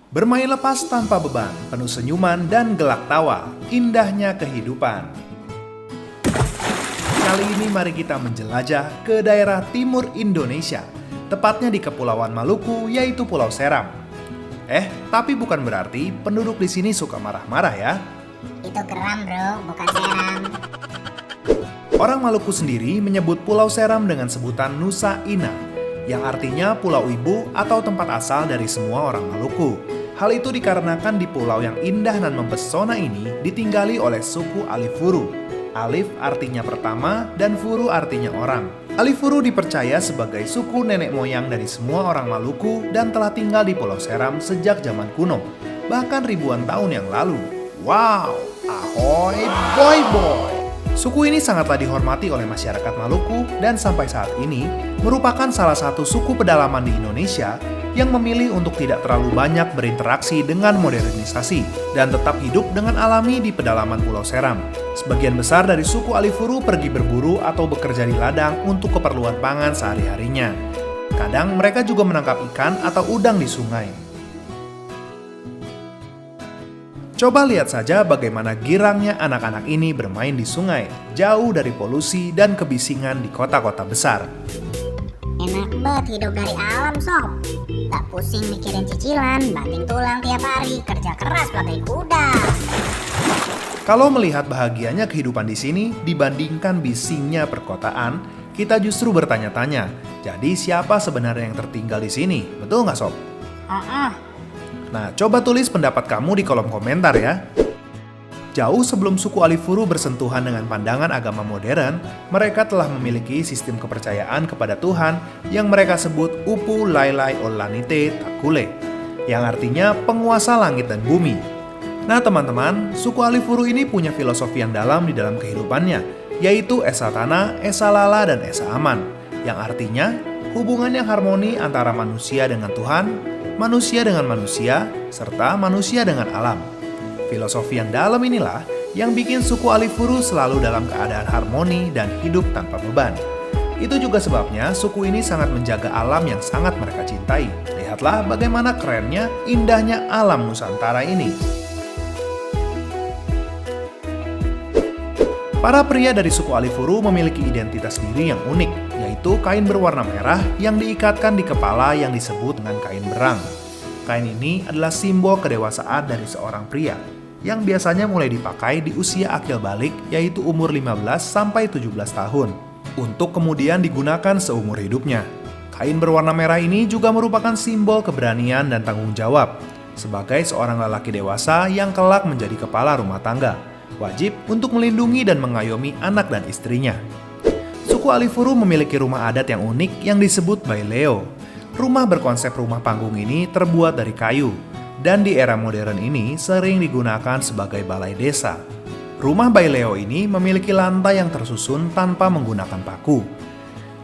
Bermain lepas tanpa beban, penuh senyuman dan gelak tawa, indahnya kehidupan. Kali ini mari kita menjelajah ke daerah timur Indonesia, tepatnya di Kepulauan Maluku, yaitu Pulau Seram. Tapi bukan berarti penduduk di sini suka marah-marah ya. Itu geram bro, bukan seram. Orang Maluku sendiri menyebut Pulau Seram dengan sebutan Nusa Ina, yang artinya pulau ibu atau tempat asal dari semua orang Maluku. Hal itu dikarenakan di pulau yang indah dan mempesona ini ditinggali oleh suku Alifuru. Alif artinya pertama dan Furu artinya orang. Alifuru dipercaya sebagai suku nenek moyang dari semua orang Maluku dan telah tinggal di Pulau Seram sejak zaman kuno, bahkan ribuan tahun yang lalu. Wow, ahoy boy boy! Suku ini sangatlah dihormati oleh masyarakat Maluku dan sampai saat ini merupakan salah satu suku pedalaman di Indonesia yang memilih untuk tidak terlalu banyak berinteraksi dengan modernisasi dan tetap hidup dengan alami di pedalaman Pulau Seram. Sebagian besar dari suku Alifuru pergi berburu atau bekerja di ladang untuk keperluan pangan sehari-harinya. Kadang mereka juga menangkap ikan atau udang di sungai. Coba lihat saja bagaimana girangnya anak-anak ini bermain di sungai, jauh dari polusi dan kebisingan di kota-kota besar. Enak banget hidup dari alam sob. Tak pusing mikirin cicilan, banting tulang tiap hari, kerja keras bagai kuda. Kalau melihat bahagianya kehidupan di sini dibandingkan bisingnya perkotaan, kita justru bertanya-tanya, jadi siapa sebenarnya yang tertinggal di sini? Betul nggak sob? Nah, coba tulis pendapat kamu di kolom komentar ya. Jauh sebelum suku Alifuru bersentuhan dengan pandangan agama modern, mereka telah memiliki sistem kepercayaan kepada Tuhan yang mereka sebut Upu Lailai Olanite Takule, yang artinya penguasa langit dan bumi. Nah teman-teman, suku Alifuru ini punya filosofi yang dalam di dalam kehidupannya, yaitu Esa Tanah, Esa Lala, dan Esa Aman, yang artinya hubungan yang harmoni antara manusia dengan Tuhan, manusia dengan manusia, serta manusia dengan alam. Filosofi yang dalam inilah yang bikin suku Alifuru selalu dalam keadaan harmoni dan hidup tanpa beban. Itu juga sebabnya suku ini sangat menjaga alam yang sangat mereka cintai. Lihatlah bagaimana kerennya, indahnya alam Nusantara ini. Para pria dari suku Alifuru memiliki identitas diri yang unik, yaitu kain berwarna merah yang diikatkan di kepala yang disebut dengan kain berang. Kain ini adalah simbol kedewasaan dari seorang pria, yang biasanya mulai dipakai di usia akil balik, yaitu umur 15-17 tahun, untuk kemudian digunakan seumur hidupnya. Kain berwarna merah ini juga merupakan simbol keberanian dan tanggung jawab, sebagai seorang lelaki dewasa yang kelak menjadi kepala rumah tangga, wajib untuk melindungi dan mengayomi anak dan istrinya. Suku Alifuru memiliki rumah adat yang unik yang disebut baileo. Rumah berkonsep rumah panggung ini terbuat dari kayu, dan di era modern ini sering digunakan sebagai balai desa. Rumah baileo ini memiliki lantai yang tersusun tanpa menggunakan paku.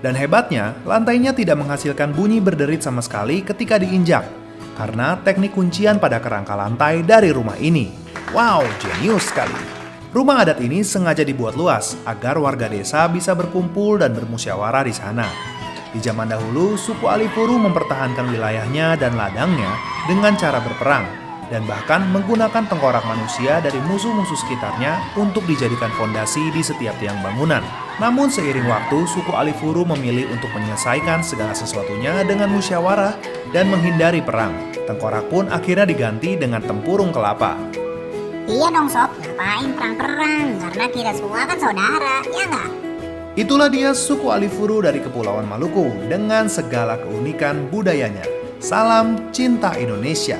Dan hebatnya, lantainya tidak menghasilkan bunyi berderit sama sekali ketika diinjak, karena teknik kuncian pada kerangka lantai dari rumah ini. Wow, jenius sekali! Rumah adat ini sengaja dibuat luas agar warga desa bisa berkumpul dan bermusyawarah di sana. Di zaman dahulu, suku Alifuru mempertahankan wilayahnya dan ladangnya dengan cara berperang, dan bahkan menggunakan tengkorak manusia dari musuh-musuh sekitarnya untuk dijadikan fondasi di setiap tiang bangunan. Namun seiring waktu, suku Alifuru memilih untuk menyelesaikan segala sesuatunya dengan musyawarah dan menghindari perang. Tengkorak pun akhirnya diganti dengan tempurung kelapa. Iya dong sob, ngapain perang-perang? Karena kita semua kan saudara, ya nggak? Itulah dia suku Alifuru dari Kepulauan Maluku dengan segala keunikan budayanya. Salam cinta Indonesia.